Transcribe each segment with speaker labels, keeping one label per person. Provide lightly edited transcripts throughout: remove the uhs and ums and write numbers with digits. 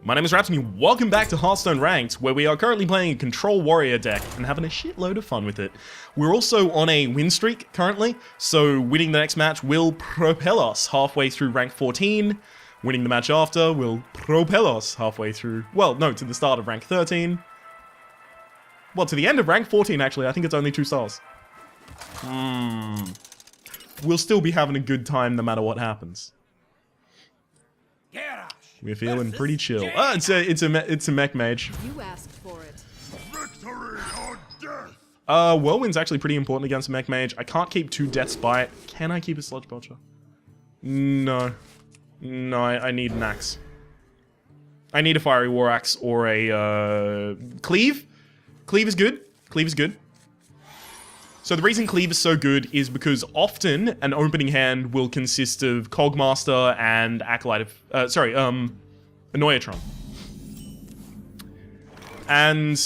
Speaker 1: My name is Rhapsody, welcome back to Hearthstone Ranked, where we are currently playing a Control Warrior deck and having a shitload of fun with it. We're also on a win streak currently, so winning the next match will propel us halfway through rank 14. Winning the match after will propel us halfway through, well, no, to the start of rank 13. Well, to the end of rank 14 actually, I think it's only 2 stars. We'll still be having a good time no matter what happens. We're feeling pretty chill. Oh, it's a mech mage.
Speaker 2: You asked for it.
Speaker 3: Victory or death!
Speaker 1: Whirlwind's actually pretty important against a mech mage. I can't keep 2 deaths by it. Can I keep a sludge belcher? No. No, I need an axe. I need a fiery war axe or a cleave. Cleave is good. Cleave is good. So the reason Cleave is so good is because often an opening hand will consist of Cogmaster and Acolyte of, Annoyatron. And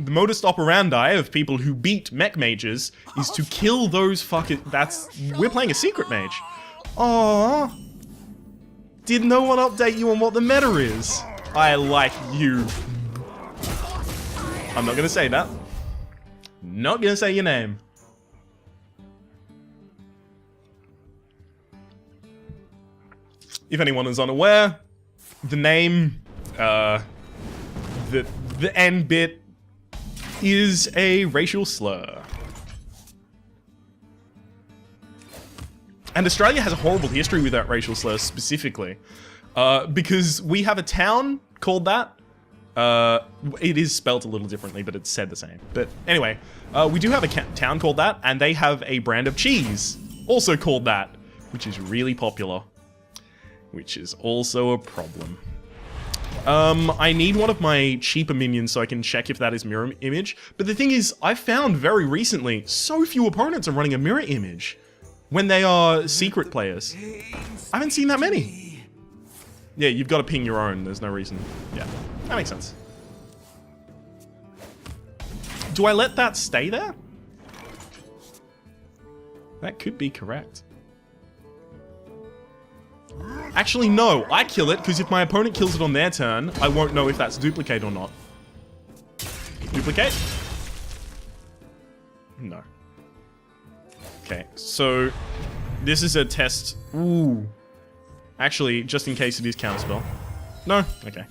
Speaker 1: the modus operandi of people who beat mech mages is to kill those we're playing a secret mage. Aww. Did no one update you on what the meta is? I like you. I'm not gonna say that. Not gonna say your name. If anyone is unaware, the name, the N bit is a racial slur. And Australia has a horrible history with that racial slur specifically, because we have a town called that. It is spelt a little differently, but it's said the same. But anyway, we do have a town called that, and they have a brand of cheese also called that, which is really popular, which is also a problem. I need one of my cheaper minions so I can check if that is mirror image. But the thing is, I've found very recently, so few opponents are running a mirror image when they are secret players. I haven't seen that many. Yeah, you've got to ping your own. There's no reason. Yeah, that makes sense. Do I let that stay there? That could be correct. Actually, no. I kill it, because if my opponent kills it on their turn, I won't know if that's duplicate or not. Duplicate? No. Okay, so this is a test. Ooh. Actually, just in case it is counterspell. No? Okay.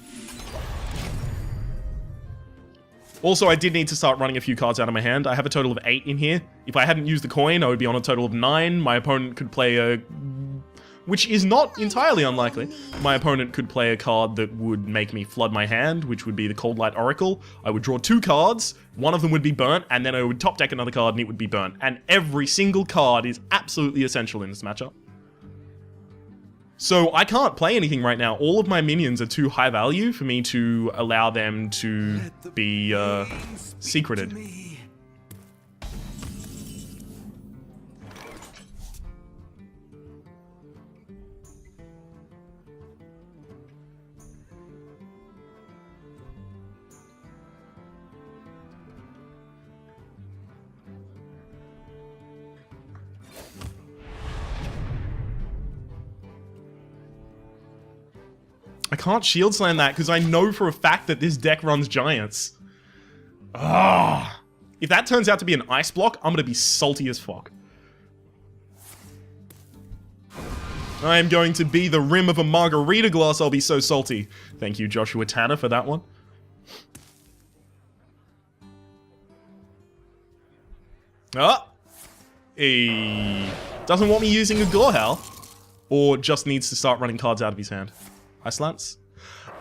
Speaker 1: Also, I did need to start running a few cards out of my hand. I have a total of 8 in here. If I hadn't used the coin, I would be on a total of 9. My opponent could play a... which is not entirely unlikely. My opponent could play a card that would make me flood my hand, which would be the Cold Light Oracle. I would draw 2 cards, one of them would be burnt, and then I would top deck another card and it would be burnt. And every single card is absolutely essential in this matchup. So I can't play anything right now. All of my minions are too high value for me to allow them to be secreted. I can't shield slam that because I know for a fact that this deck runs giants. Ah, if that turns out to be an ice block, I'm gonna be salty as fuck. I am going to be the rim of a margarita glass. I'll be so salty. Thank you, Joshua Tanner, for that one. Ah, he doesn't want me using a Gorehowl, or just needs to start running cards out of his hand. Ice Lance?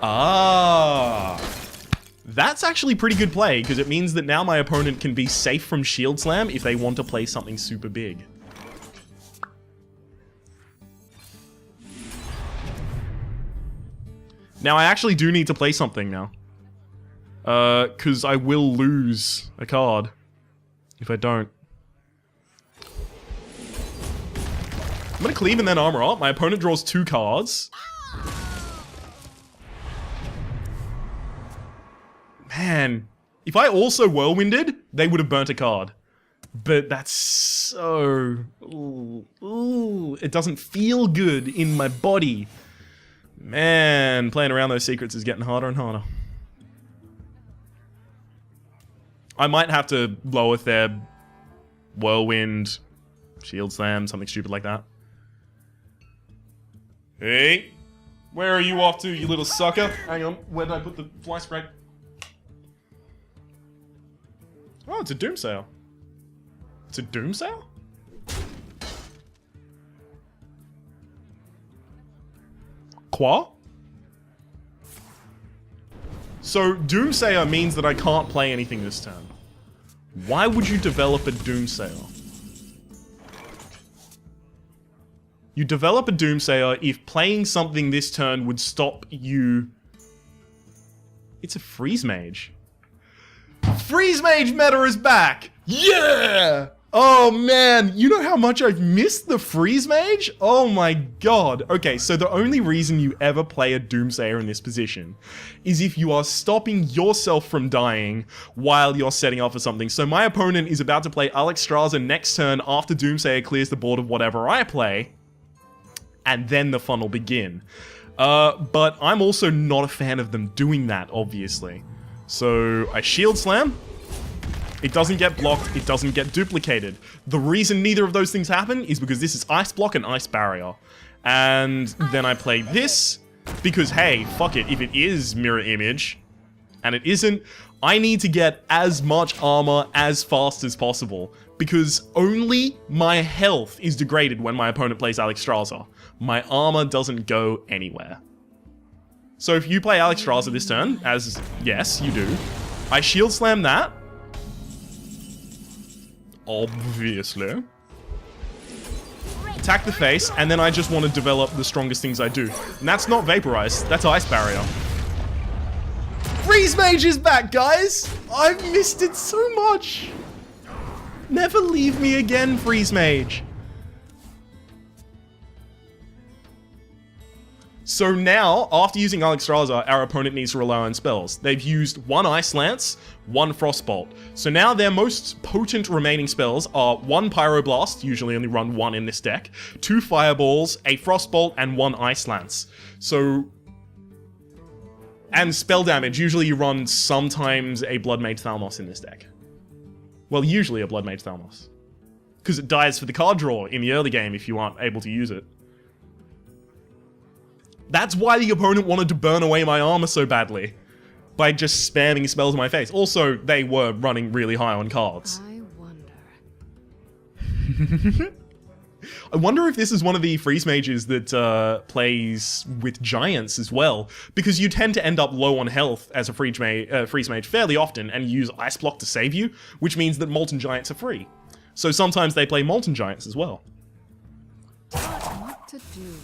Speaker 1: Ah. That's actually pretty good play, because it means that now my opponent can be safe from Shield Slam if they want to play something super big. Now I actually do need to play something now. Because I will lose a card if I don't. I'm gonna cleave and then armor up. My opponent draws 2 cards. Man, if I also whirlwinded, they would have burnt a card. But that's so... Ooh, it doesn't feel good in my body. Man, playing around those secrets is getting harder and harder. I might have to lower their Whirlwind, Shield Slam, something stupid like that. Hey, where are you off to, you little sucker? Hang on, where did I put the fly spray? Oh, it's a Doomsayer. It's a Doomsayer? Qua? So, Doomsayer means that I can't play anything this turn. Why would you develop a Doomsayer? You develop a Doomsayer if playing something this turn would stop you... It's a Freeze Mage. Freeze Mage meta is back! Yeah! Oh man, you know how much I've missed the Freeze Mage? Oh my god. Okay, so the only reason you ever play a Doomsayer in this position is if you are stopping yourself from dying while you're setting up for something. So my opponent is about to play Alexstrasza next turn after Doomsayer clears the board of whatever I play, and then the fun will begin. But I'm also not a fan of them doing that, obviously. So I Shield Slam. It doesn't get blocked, it doesn't get duplicated. The reason neither of those things happen is because this is Ice Block and Ice Barrier. And then I play this, because hey, fuck it, if it is Mirror Image, and it isn't, I need to get as much armor as fast as possible, because only my health is degraded when my opponent plays Alexstrasza. My armor doesn't go anywhere. So if you play Alexstrasza this turn, as yes, you do, I Shield Slam that, obviously. Attack the face, and then I just want to develop the strongest things I do. And that's not Vaporize, that's Ice Barrier. Freeze Mage is back, guys! I've missed it so much! Never leave me again, Freeze Mage. So now, after using Alexstrasza, our opponent needs to rely on spells. They've used one Ice Lance, one Frostbolt. So now their most potent remaining spells are one Pyroblast, usually only run one in this deck, two Fireballs, a Frostbolt, and one Ice Lance. So... and spell damage, usually you run sometimes a Blood Mage Thalmos in this deck. Well, usually a Blood Mage Thalmos. Because it dies for the card draw in the early game if you aren't able to use it. That's why the opponent wanted to burn away my armor so badly. By just spamming spells in my face. Also, they were running really high on cards.
Speaker 2: I wonder.
Speaker 1: I wonder if this is one of the Freeze Mages that plays with Giants as well. Because you tend to end up low on health as a Freeze Mage fairly often and use Ice Block to save you, which means that Molten Giants are free. So sometimes they play Molten Giants as well.
Speaker 2: What to do?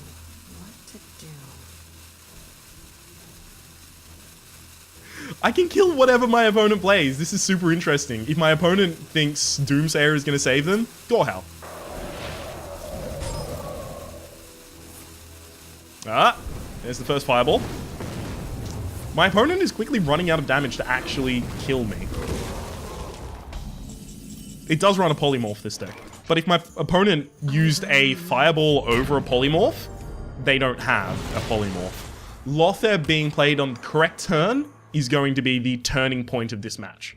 Speaker 1: I can kill whatever my opponent plays. This is super interesting. If my opponent thinks Doomsayer is going to save them, Gorehowl. Ah, there's the first Fireball. My opponent is quickly running out of damage to actually kill me. It does run a Polymorph this deck. But if my opponent used a Fireball over a Polymorph, they don't have a Polymorph. Lothair being played on the correct turn is going to be the turning point of this match.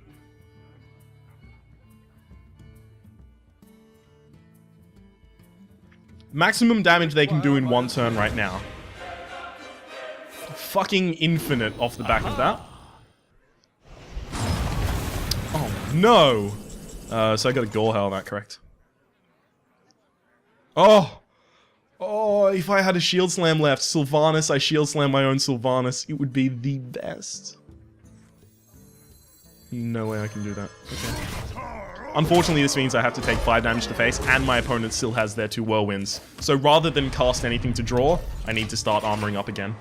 Speaker 1: Maximum damage they can do in one turn right now. Fucking infinite off the back of that. Oh no! So I got a Gorehowl, that correct? Oh! Oh, if I had a Shield Slam left, Sylvanas, I Shield Slam my own Sylvanas, it would be the best. No way I can do that. Okay. Unfortunately, this means I have to take 5 damage to face, and my opponent still has their 2 Whirlwinds. So rather than cast anything to draw, I need to start armoring up again.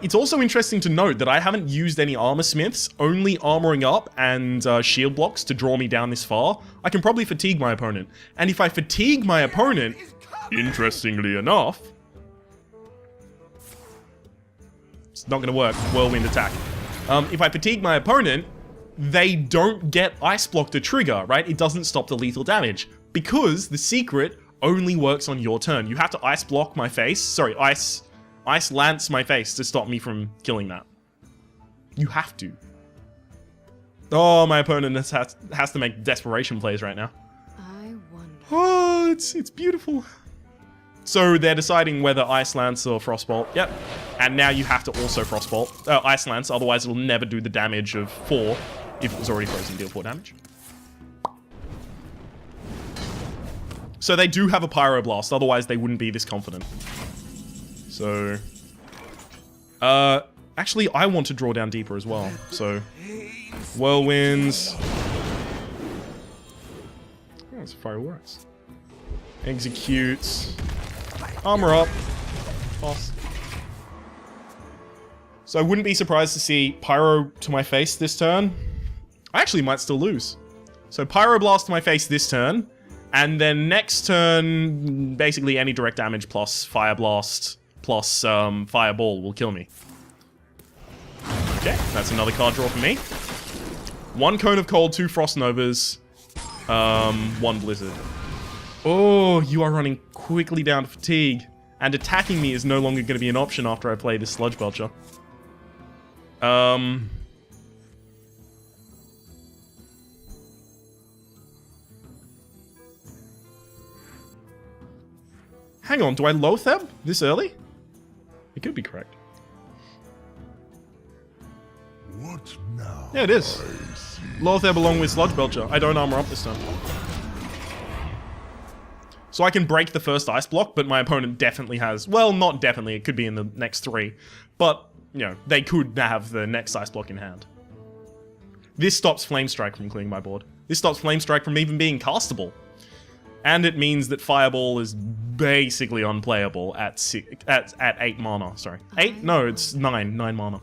Speaker 1: It's also interesting to note that I haven't used any Armor Smiths, only armoring up and shield blocks to draw me down this far. I can probably fatigue my opponent. And if I fatigue my opponent, interestingly enough, it's not going to work. Whirlwind attack. If I fatigue my opponent, they don't get Ice Block to trigger, right? It doesn't stop the lethal damage because the secret only works on your turn. You have to Ice Block my face. Sorry, Ice Ice Lance my face to stop me from killing that. You have to. Oh, my opponent has to make desperation plays right now.
Speaker 2: I wonder.
Speaker 1: Oh, it's beautiful. So they're deciding whether Ice Lance or Frostbolt. Yep. And now you have to also Frostbolt. Ice Lance, otherwise it'll never do the damage of 4 if it was already frozen, deal 4 damage. So they do have a Pyroblast, otherwise they wouldn't be this confident. So... actually, I want to draw down deeper as well, so... Whirlwinds... Oh, it's fireworks. Executes... Armor up. Boss. So I wouldn't be surprised to see Pyro to my face this turn. I actually might still lose. So Pyroblast to my face this turn, and then next turn, basically any direct damage plus Fire Blast plus Fireball will kill me. Okay, that's another card draw for me. 1 Cone of Cold, 2 Frost Novas, 1 Blizzard. Oh, you are running quickly down to fatigue, and attacking me is no longer going to be an option after I play this Sludge Belcher. Hang on, do I Loatheb this early? It could be correct.
Speaker 3: What now?
Speaker 1: Yeah, it is. Loatheb along with Sludge Belcher. I don't armor up this turn. So I can break the first ice block, but my opponent definitely has... Well, not definitely, it could be in the next 3. But, you know, they could have the next ice block in hand. This stops Flame Strike from clearing my board. This stops Flame Strike from even being castable. And it means that Fireball is basically unplayable at 8 mana, sorry. 8? No, it's 9 mana.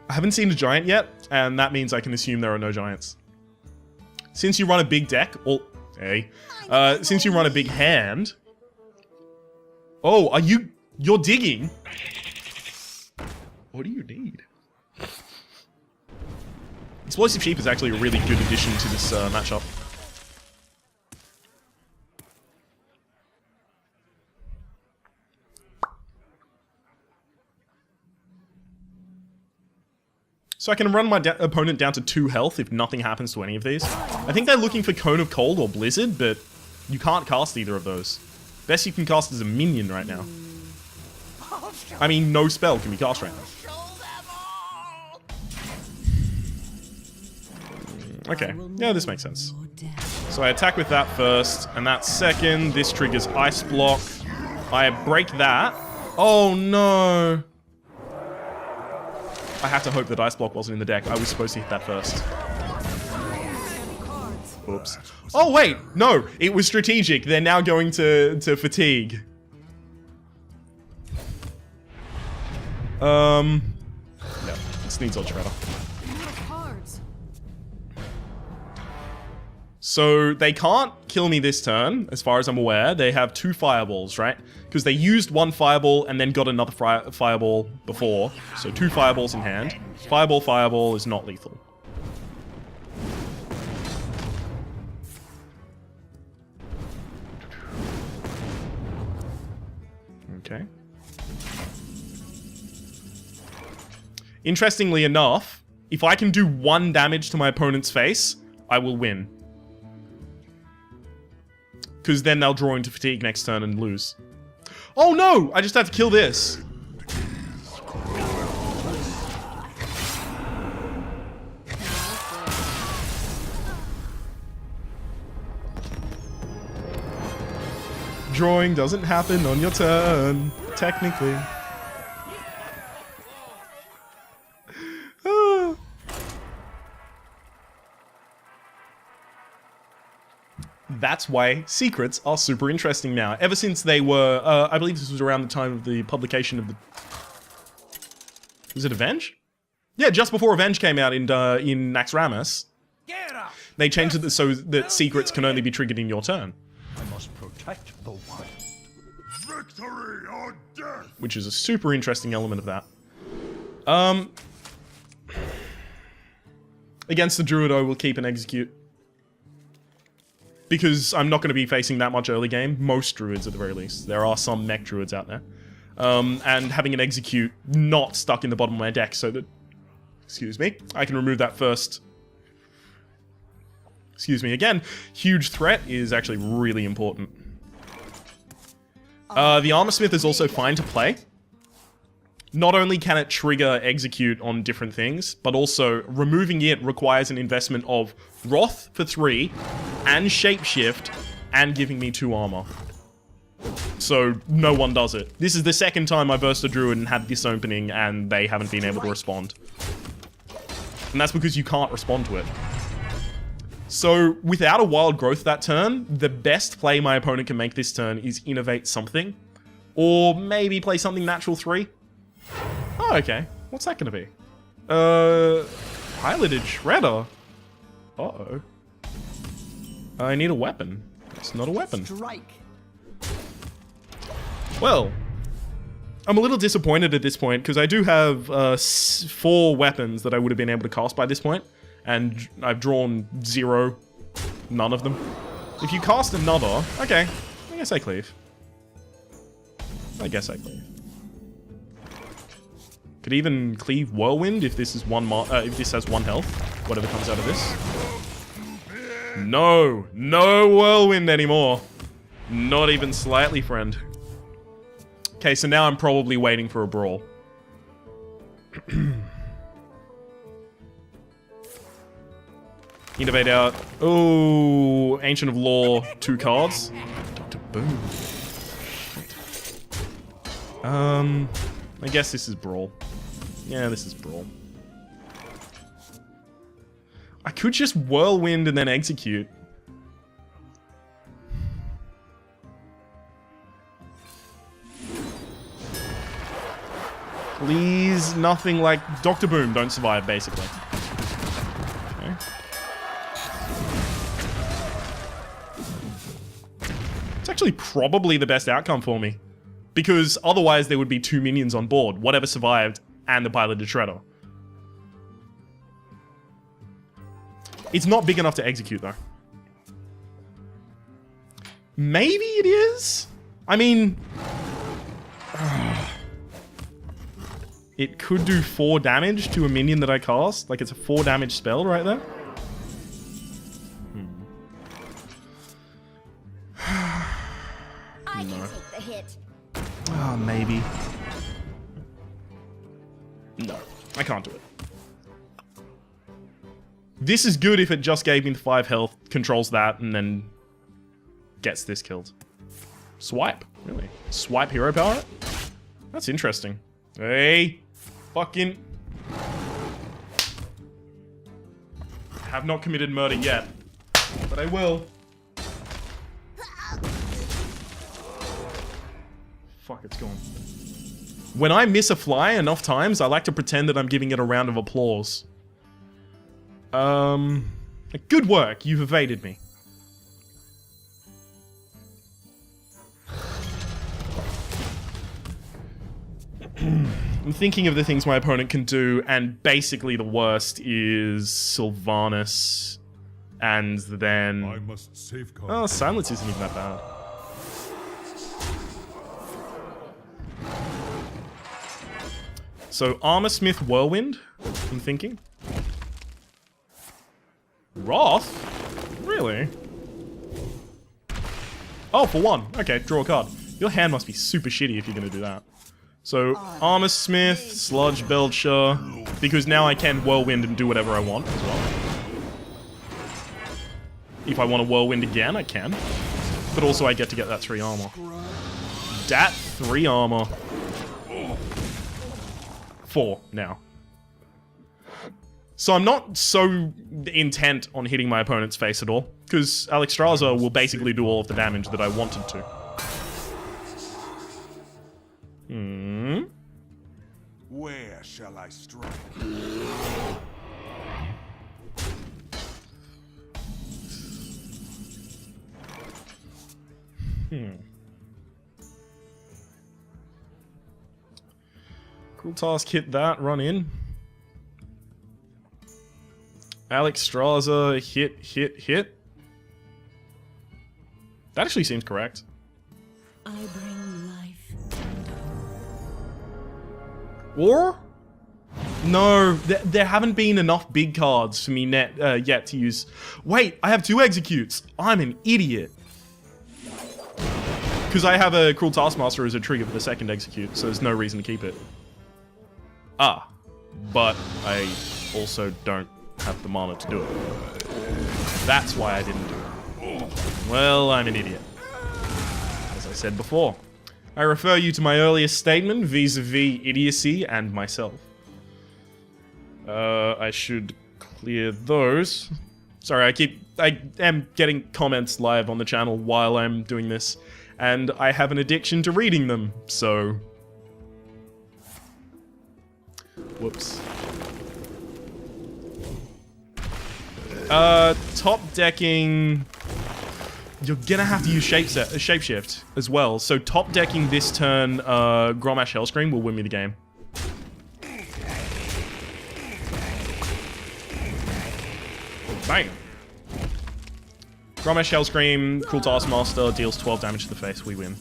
Speaker 1: I haven't seen a giant yet, and that means I can assume there are no giants. Since you run a big deck, or... Hey. Since you run a big hand... Oh, are you... You're digging? What do you need? Explosive Sheep is actually a really good addition to this matchup. So I can run my opponent down to 2 health if nothing happens to any of these. I think they're looking for Cone of Cold or Blizzard, but you can't cast either of those. Best you can cast is a minion right now. I mean, no spell can be cast right now. Okay, yeah, this makes sense. So I attack with that first, and that second. This triggers Ice Block. I break that. Oh no! I have to hope that Ice Block wasn't in the deck. I was supposed to hit that first. Oops. Oh wait, no, it was strategic. They're now going to fatigue. Yeah, this needs Ultra Better. So they can't kill me this turn, as far as I'm aware. They have 2 fireballs, right? Because they used 1 fireball and then got another fireball before. So 2 fireballs in hand. Fireball is not lethal. Okay. Interestingly enough, if I can do 1 damage to my opponent's face, I will win. Because then they'll draw into fatigue next turn and lose. Oh no! I just had to kill this. Drawing doesn't happen on your turn, technically. That's why secrets are super interesting now. Ever since they were, I believe this was around the time of the publication of the... Was it Avenge? Yeah, just before Avenge came out in Naxxramas. They changed it so that secrets can only be triggered in your turn.
Speaker 3: I must protect the one. Victory or death!
Speaker 1: Which is a super interesting element of that. Against the Druid, I will keep and execute. because I'm not going to be facing that much early game. Most druids at the very least. There are some mech druids out there. And having an execute not stuck in the bottom of my deck so that, excuse me, I can remove that first. Excuse me again. Huge threat is actually really important. The Armor Smith is also fine to play. Not only can it trigger execute on different things, but also removing it requires an investment of Wrath for 3, and Shapeshift, and giving me 2 armor. So, no one does it. This is the second time I versed a druid and had this opening, and they haven't been able to respond. And that's because you can't respond to it. So, without a wild growth that turn, the best play my opponent can make this turn is innovate something. Or maybe play something natural 3. Oh, okay. What's that gonna be? Piloted Shredder. Uh-oh. I need a weapon. That's not a weapon.
Speaker 4: Strike.
Speaker 1: Well, I'm a little disappointed at this point, because I do have 4 weapons that I would have been able to cast by this point, and I've drawn 0. None of them. If you cast another... Okay, I guess I cleave. I guess I cleave. Could even cleave Whirlwind if this is if this has 1 health. Whatever comes out of this. No! No Whirlwind anymore! Not even slightly, friend. Okay, so now I'm probably waiting for a brawl. Innovate out. Oh, Ancient of Law, 2 cards. Dr. Boom. I guess this is Brawl. Yeah, this is Brawl. I could just Whirlwind and then execute. Please, nothing like Dr. Boom, don't survive, basically. Okay. It's actually probably the best outcome for me. Because otherwise there would be 2 minions on board, whatever survived, and the Piloted Shredder. It's not big enough to execute, though. Maybe it is? I mean... it could do 4 damage to a minion that I cast. Like, it's a 4 damage spell right there.
Speaker 5: I can take the hit.
Speaker 1: Oh, maybe. No, I can't do it. This is good if it just gave me the 5 health, controls that, and then gets this killed. Swipe, really? Swipe hero power it? That's interesting. Hey, fucking... have not committed murder yet, but I will. Fuck, it's gone. When I miss a fly enough times, I like to pretend that I'm giving it a round of applause. Good work, you've evaded me. I'm thinking of the things my opponent can do, and basically the worst is Sylvanas, and then...
Speaker 3: I must safeguard.
Speaker 1: Oh, Silence isn't even that bad. So, Armor Smith Whirlwind, I'm thinking. Wrath? Really? Oh, for 1. Okay, draw a card. Your hand must be super shitty if you're gonna do that. So, Armor Smith, Sludge Belcher, because now I can Whirlwind and do whatever I want as well. If I want to Whirlwind again, I can. But also I get to get that 3 armor. Dat 3 armor. 4 now. So I'm not so intent on hitting my opponent's face at all, because Alexstrasza will basically do all of the damage that I wanted to.
Speaker 3: Where shall I strike?
Speaker 1: Cool task, hit that, run in. Alexstrasza, hit. That actually seems correct.
Speaker 4: I bring life.
Speaker 1: Or? No, there haven't been enough big cards for me yet to use. Wait, I have 2 executes. I'm an idiot. Because I have a Cruel Taskmaster as a trigger for the second execute, so there's no reason to keep it. Ah, but I also don't have the mana to do it. That's why I didn't do it. Well, I'm an idiot. As I said before, I refer you to my earlier statement vis-a-vis idiocy and myself. I should clear those. Sorry, I am getting comments live on the channel while I'm doing this, and I have an addiction to reading them, so... Whoops. Top decking... You're gonna have to use Shapeshift as well, so top decking this turn, Grommash Hellscream will win me the game. Bang! Grommash Hellscream, Cruel Taskmaster, deals 12 damage to the face, we win.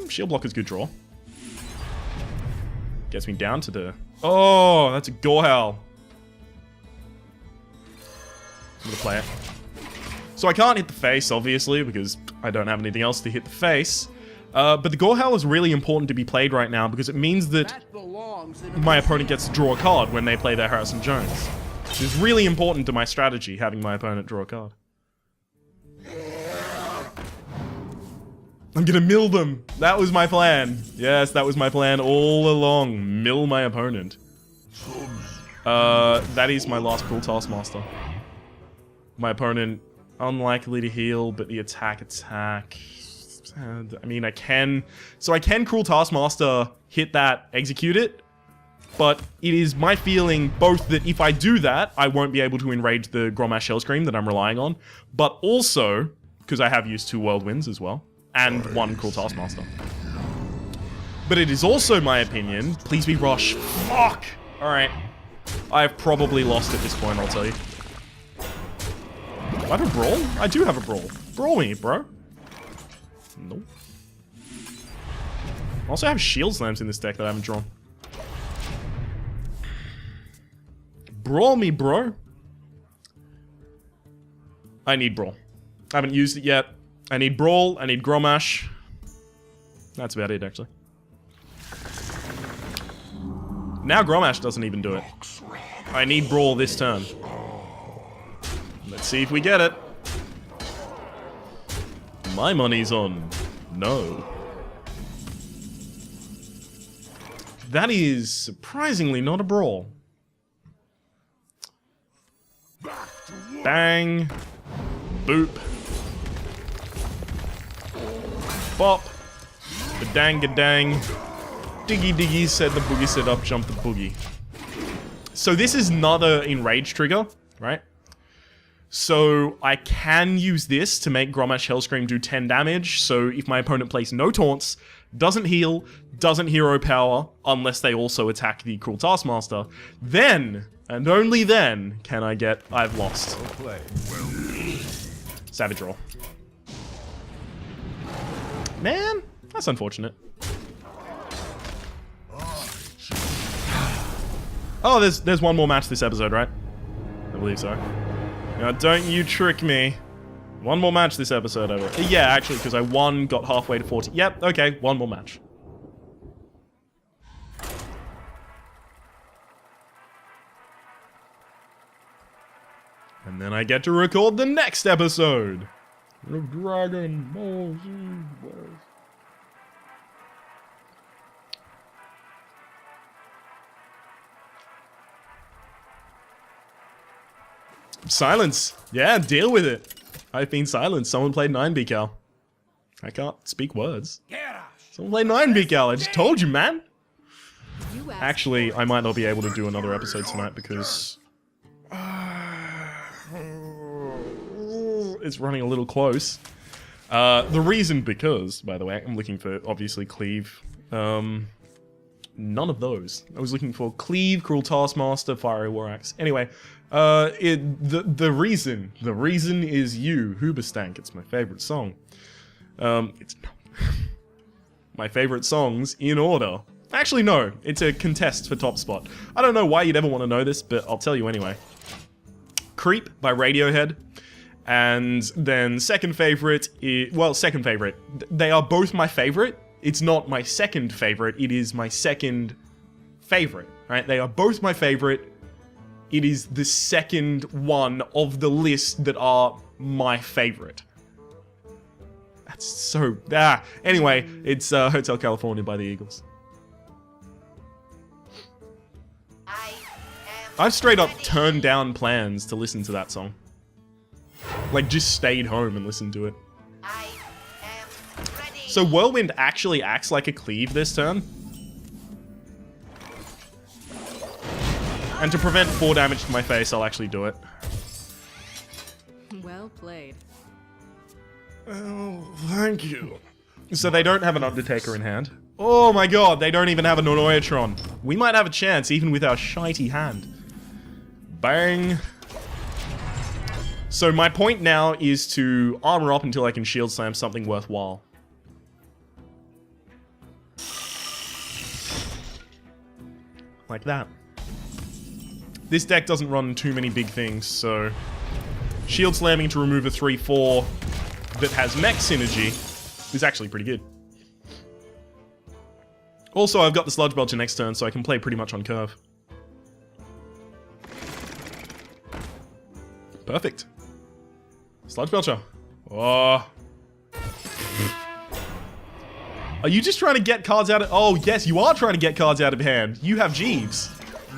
Speaker 1: Shield Blocker's good draw. Gets me down to the... Oh, that's a Gorehowl. I'm gonna play it. So I can't hit the face, obviously, because I don't have anything else to hit the face. But the Gorehowl is really important to be played right now because it means that my opponent gets to draw a card when they play their Harrison Jones. Which is really important to my strategy, having my opponent draw a card. I'm gonna mill them. That was my plan. Yes, that was my plan all along. Mill my opponent. That is my last Cruel Taskmaster. My opponent, unlikely to heal, but the attack. I mean, I can... So I can Cruel Taskmaster, hit that, execute it. But it is my feeling both that if I do that, I won't be able to enrage the Grommash Hellscream that I'm relying on. But also, because I have used 2 Whirlwinds as well. And 1 Cruel Taskmaster. But it is also my opinion... Please be Rush. Fuck! Alright. I've probably lost at this point, I'll tell you. Do I have a Brawl? I do have a Brawl. Brawl me, bro. Nope. I also have Shield Slams in this deck that I haven't drawn. Brawl me, bro. I need Brawl. I haven't used it yet. I need Brawl, I need Grommash. That's about it, actually. Now Grommash doesn't even do it. I need Brawl this turn. Let's see if we get it. My money's on no. That is surprisingly not a Brawl. Bang. Boop. Bop. Badang-gadang. Diggy-diggy, said the boogie, said up, jump the boogie. So this is another enrage trigger, right? So I can use this to make Grommash Hellscream do 10 damage, so if my opponent plays no taunts, doesn't heal, doesn't hero power, unless they also attack the Cruel Taskmaster, then, and only then, can I get I've lost. Savage Roll. Man, that's unfortunate. Oh, there's one more match this episode, right? I believe so. Now, don't you trick me. One more match this episode, I will. Yeah, actually, because I won, got halfway to 40. Yep, okay, one more match. And then I get to record the next episode of Dragon Ball Z. Silence. Yeah, deal with it. I've been silenced. Someone played 9BCal. I can't speak words. Someone played 9BCal. I just told you, man. Actually, I might not be able to do another episode tonight because... it's running a little close. The reason because, by the way, I'm looking for, obviously, Cleave. none of those. I was looking for Cleave, Cruel Taskmaster, Fiery War Axe. Anyway, the reason is you, Hoobastank. It's my favorite song. It's not my favorite songs in order. Actually, no. It's a contest for top spot. I don't know why you'd ever want to know this, but I'll tell you anyway. Creep by Radiohead. And then second favorite is... Well, second favorite. They are both my favorite. It's not my second favorite. It is my second favorite, right? They are both my favorite. It is the second one of the list that are my favorite. That's so... Anyway, it's Hotel California by the Eagles. I've straight up turned down plans to listen to that song. Like, just stayed home and listened to it. So Whirlwind actually acts like a cleave this turn. And to prevent 4 damage to my face, I'll actually do it.
Speaker 2: Well played.
Speaker 1: Oh, thank you. So they don't have an Undertaker in hand. Oh my god, they don't even have an Anoyatron. We might have a chance even with our shitey hand. Bang. So my point now is to armor up until I can shield slam something worthwhile. Like that. This deck doesn't run too many big things, so... Shield slamming to remove a 3-4 that has mech synergy is actually pretty good. Also, I've got the Sludge Belcher next turn, so I can play pretty much on curve. Perfect. Sludge Belcher. Oh. Are you just trying to get cards out of... Oh, yes, you are trying to get cards out of hand. You have Jeeves.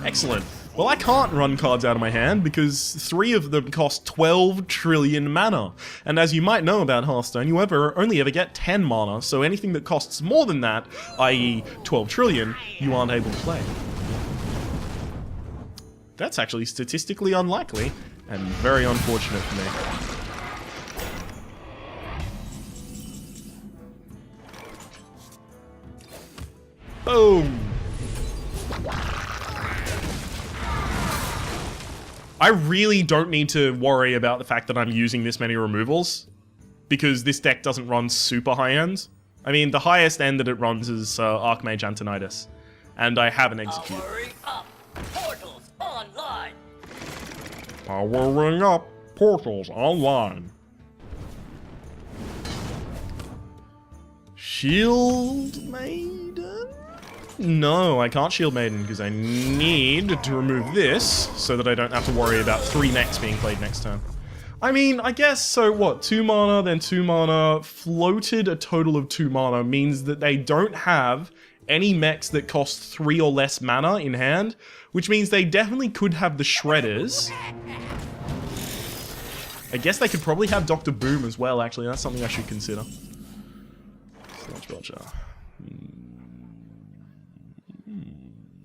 Speaker 1: Excellent. Well, I can't run cards out of my hand because 3 of them cost 12 trillion mana. And as you might know about Hearthstone, you only ever get 10 mana, so anything that costs more than that, i.e. 12 trillion, you aren't able to play. That's actually statistically unlikely, and very unfortunate for me. Boom! I really don't need to worry about the fact that I'm using this many removals, because this deck doesn't run super high ends. I mean, the highest end that it runs is Archmage Antonidas, and I have an Execute.
Speaker 5: Powering up, portals online.
Speaker 1: Powering up, portals online. Shield Maiden? No, I can't Shield Maiden because I need to remove this so that I don't have to worry about 3 mechs being played next turn. I mean, I guess, so what, 2 mana, then 2 mana, floated a total of 2 mana means that they don't have any mechs that cost 3 or less mana in hand, which means they definitely could have the Shredders. I guess they could probably have Dr. Boom as well, actually. That's something I should consider. Sludge Belcher.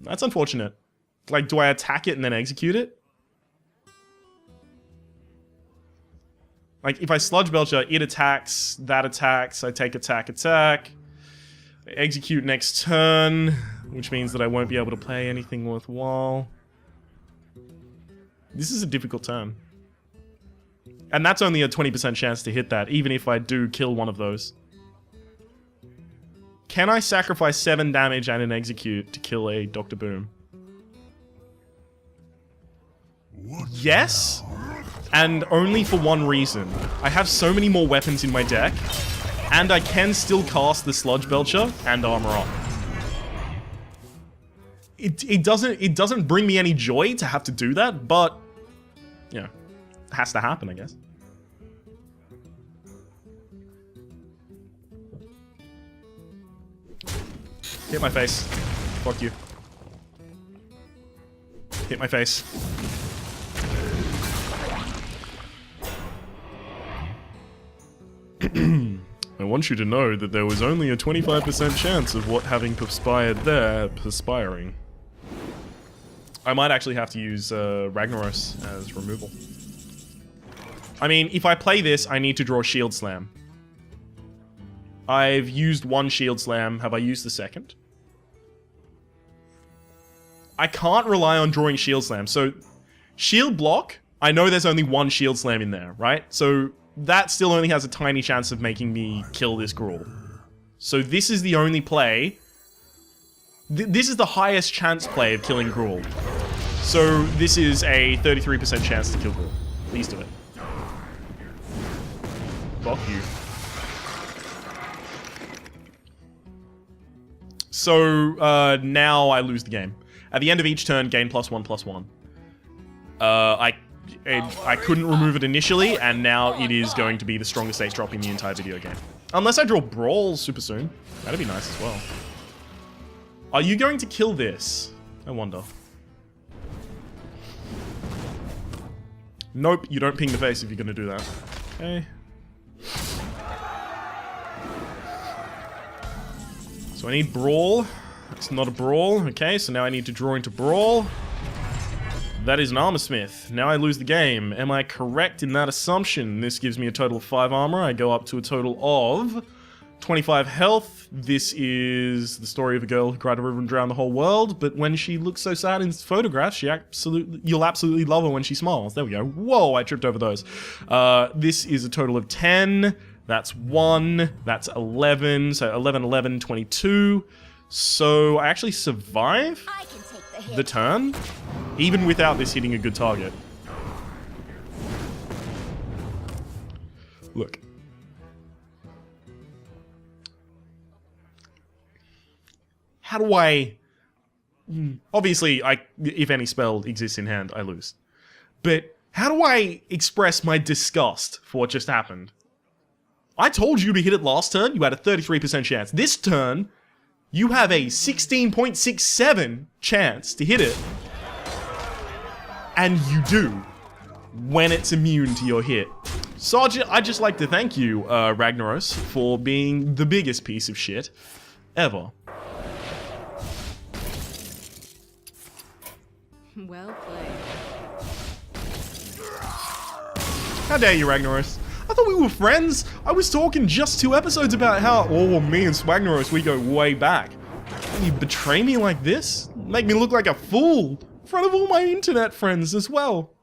Speaker 1: That's unfortunate. Like, do I attack it and then execute it? Like, if I Sludge Belcher, it attacks, that attacks, I take attack, attack. I execute next turn, which means that I won't be able to play anything worthwhile. This is a difficult turn. And that's only a 20% chance to hit that, even if I do kill one of those. Can I sacrifice 7 damage and an execute to kill a Dr. Boom? Yes, and only for one reason. I have so many more weapons in my deck, and I can still cast the Sludge Belcher and armor up. It doesn't bring me any joy to have to do that, but yeah, it has to happen, I guess. Hit my face. Fuck you. Hit my face. I want you to know that there was only a 25% chance of what having perspired there perspiring. I might actually have to use Ragnaros as removal. I mean, if I play this, I need to draw Shield Slam. I've used 1 Shield Slam. Have I used the second? I can't rely on drawing Shield Slam. So, Shield Block, I know there's only one Shield Slam in there, right? So, that still only has a tiny chance of making me kill this Gruul. So, this is the only play. This is the highest chance play of killing Gruul. So, this is a 33% chance to kill Gruul. Please do it. Fuck you. So, now I lose the game. At the end of each turn, gain +1/+1. I couldn't remove it initially, and now it is going to be the strongest ace drop in the entire video game. Unless I draw Brawl super soon. That'd be nice as well. Are you going to kill this? I wonder. Nope, you don't ping the face if you're gonna do that. Okay. So I need Brawl. It's not a Brawl. Okay, so now I need to draw into Brawl. That is an Armor Smith. Now I lose the game. Am I correct in that assumption? This gives me a total of 5 armor. I go up to a total of 25 health. This is the story of a girl who cried a river and drowned the whole world, but when she looks so sad in photographs, you'll absolutely love her when she smiles. There we go. Whoa, I tripped over those. This is a total of 10. That's 1. That's 11. So 11, 11, 22. So I actually survive
Speaker 5: I can take the hit.
Speaker 1: the turn, even without this hitting a good target. Look. How do I... Obviously, if any spell exists in hand, I lose. But how do I express my disgust for what just happened? I told you to hit it last turn, you had a 33% chance. This turn, you have a 16.67 chance to hit it. And you do, when it's immune to your hit. So I'd just like to thank you, Ragnaros, for being the biggest piece of shit ever.
Speaker 2: Well played.
Speaker 1: How dare you, Ragnaros? I thought we were friends. I was talking just 2 episodes about how, oh, me and Swagnaros, we go way back. And you betray me like this? Make me look like a fool in front of all my internet friends as well.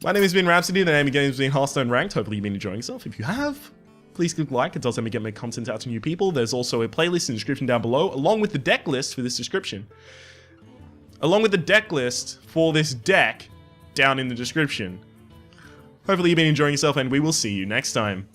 Speaker 1: My name has been Rhapsody. The name of the game has been Hearthstone Ranked. Hopefully you've been enjoying yourself. If you have, please click like. It does help me get my content out to new people. There's also a playlist in the description down below, along with the deck list for this description. Along with the deck list for this deck down in the description. Hopefully you've been enjoying yourself, and we will see you next time.